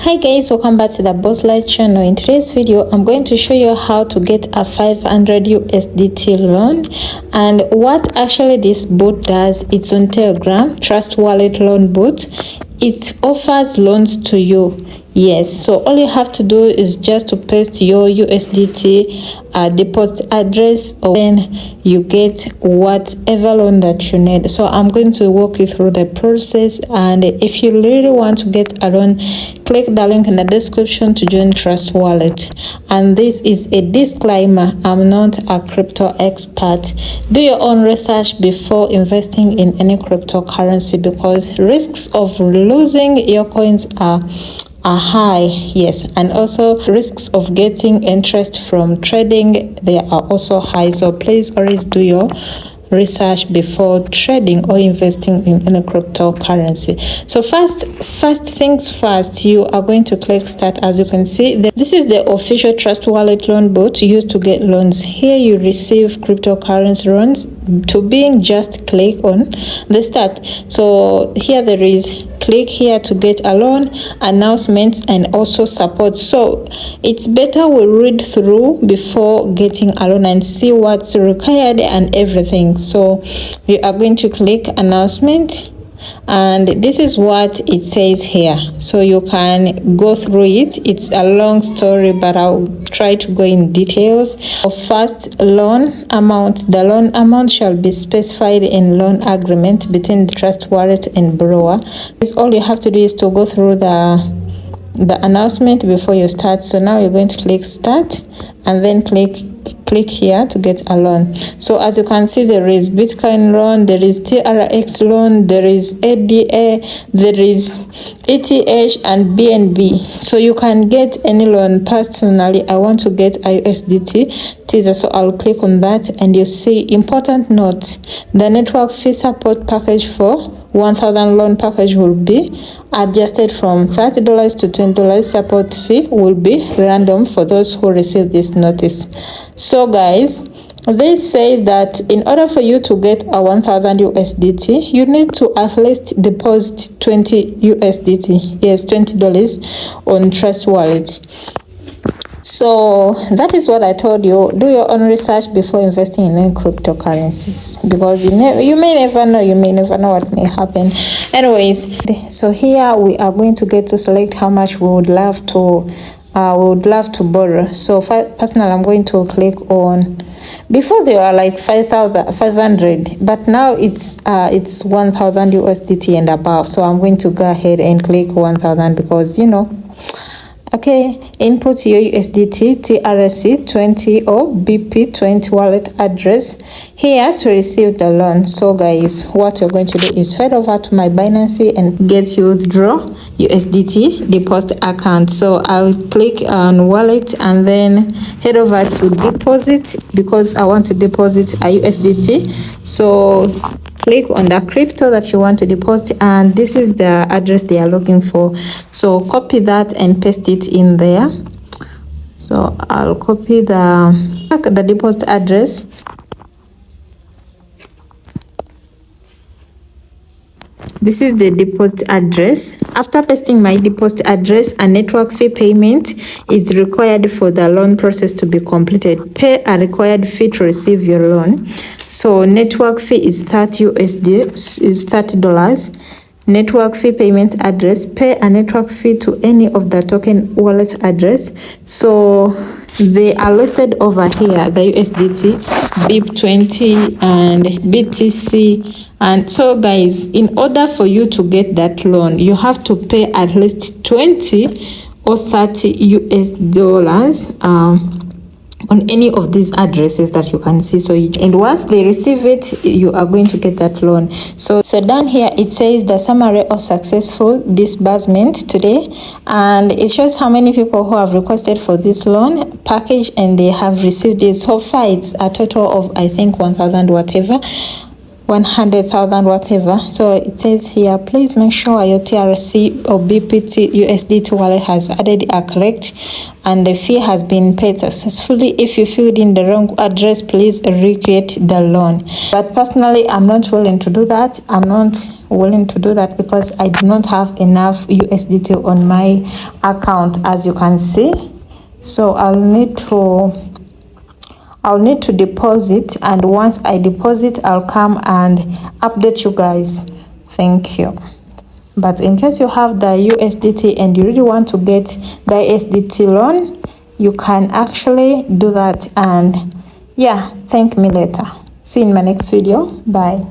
Hi guys, welcome back to the Boss Light channel. In today's video I'm going to show you how to get a 500 USDT loan and what actually this bot does. It's on Telegram, Trust Wallet Loan Bot. It offers loans to you. Yes, so all you have to do is just to paste your USDT deposit address, or then you get whatever loan that you need. So I'm going to walk you through the process, and if you really want to get a loan, click the link in the description to join Trust Wallet. And this is a disclaimer, I'm not a crypto expert. Do your own research before investing in any cryptocurrency, because risks of losing your coins are high. Yes, and also risks of getting interest from trading, they are also high. So please always do your research before trading or investing in any cryptocurrency. So first things first, you are going to click start. As you can see, this is the official Trust Wallet loan bot used to get loans. Here you receive cryptocurrency loans. To being, just click on the start. So here there is click here to get a loan, announcements, and also support. So it's better we read through before getting a loan and see what's required and everything. So we are going to click announcement, and this is what it says here. So you can go through it. It's a long story, but I'll try to go in details. First, loan amount. The loan amount shall be specified in loan agreement between the Trust Wallet and borrower. All you have to do is to go through the announcement before you start. So now you're going to click start, and then click here to get a loan. So as you can see, there is Bitcoin loan, there is TRX loan, there is ADA, there is ETH and BNB. So you can get any loan. Personally, I want to get USDT teaser, so I'll click on that, and you see important note: the network fee support package for 1000 loan package will be adjusted from $30 to $20. Support fee will be random for those who receive this notice. So guys, this says that in order for you to get a 1000 USDT, you need to at least deposit 20 USDT. Yes, $20 on Trust Wallet. So that is what I told you. Do your own research before investing in any cryptocurrencies, because you may never know. You may never know what may happen. Anyways, so here we are going to get to select how much we would love to borrow. So personally, I'm going to click on. Before they were like 500, but now it's 1000 USDT and above. So I'm going to go ahead and click 1000 because okay, input your USDT, TRC 20 or BP 20 wallet address here to receive the loan. So guys, what you're going to do is head over to my Binance and get your withdraw USDT deposit account. So I'll click on wallet and then head over to deposit, because I want to deposit a USDT. So click on the crypto that you want to deposit, and this is the address they are looking for. So copy that and paste it in there. So I'll copy the deposit address. This is the deposit address. After pasting my deposit address, a network fee payment is required for the loan process to be completed. Pay a required fee to receive your loan. So network fee is 30 USD, is $30. Network fee payment address, pay a network fee to any of the token wallet address. So they are listed over here, the USDT, BIP20 and BTC. And so guys, in order for you to get that loan, you have to pay at least 20 or 30 US dollars on any of these addresses that you can see. So and once they receive it, you are going to get that loan. So down here it says the summary of successful disbursement today, and it shows how many people who have requested for this loan package and they have received it. So far it's a total of, I think, 1000 whatever. 100,000 whatever. So it says here, please make sure your TRC or BPT USDT wallet has added are correct and the fee has been paid successfully. If you filled in the wrong address, please recreate the loan. But personally, I'm not willing to do that. Because I do not have enough USDT on my account, as you can see. So I'll need to deposit, and once I deposit, I'll come and update you guys. Thank you. But in case you have the USDT and you really want to get the USDT loan, you can actually do that. And yeah, thank me later. See you in my next video. Bye.